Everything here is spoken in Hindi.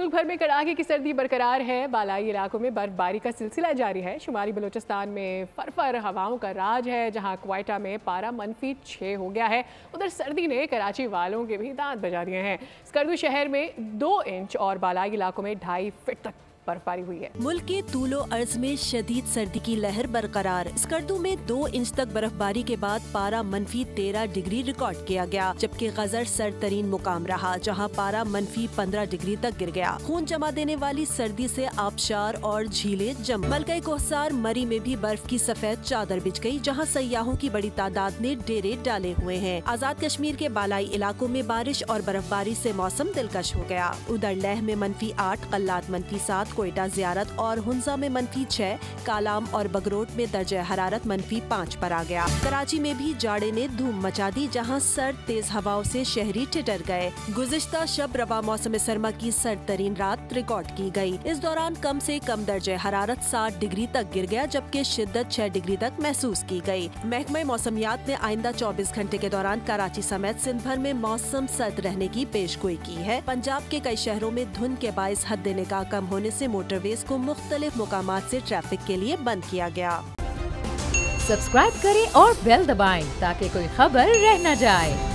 मुल्क भर में कड़ाके की सर्दी बरकरार है। बालाई इलाकों में बर्फबारी का सिलसिला जारी है। शुमाली बलूचिस्तान में फरफर हवाओं का राज है, जहां क्वेटा में पारा -6 हो गया है। उधर सर्दी ने कराची वालों के भी दांत बजा दिए हैं। स्कर्दू शहर में 2 इंच और बालाई इलाकों में 2.5 फीट तक बर्फबारी हुई है। मुल्क के तूलो अर्ज में शदीद सर्दी की लहर बरकरार। स्कर्दू में 2 इंच तक बर्फबारी के बाद पारा -13 डिग्री रिकॉर्ड किया गया, जबकि गजर सरतरीन मुकाम रहा, जहां पारा -15 डिग्री तक गिर गया। खून जमा देने वाली सर्दी से आबशार और झीलें जम। मलका कोहसार मरी में भी बर्फ की सफेद चादर बिछ गई, जहां सयाहों की बड़ी तादाद ने डेरे डाले हुए हैं। आजाद कश्मीर के बालाई इलाकों में बारिश और बर्फबारी से मौसम दिलकश हो गया। उधर लेह में -8, कल्लात -7, कोयटा ज़ियारत और हुंजा में -6, कालाम और बगरोट में दर्जे हरारत -5 पर आ गया। कराची में भी जाड़े ने धूम मचा दी, जहां सर्द तेज हवाओं से शहरी ठिठर गए। गुज़िश्ता शब रवा मौसम सरमा की सर्द तरीन रात रिकॉर्ड की गई। इस दौरान कम से कम दर्जे हरारत 7 डिग्री तक गिर गया, जबकि शिद्दत 6 डिग्री तक महसूस की गई। महकमा मौसमियात ने आइंदा 24 घंटे के दौरान कराची समेत सिंध भर में मौसम सर्द रहने की पेशगोई की है। पंजाब के कई शहरों में धुंध के बाइस हद निगाह कम होने से मोटरवेज को मुख्तलिफ मुकामात से ट्रैफिक के लिए बंद किया गया। सब्सक्राइब करें और बेल दबाएं ताकि कोई खबर रह न जाए।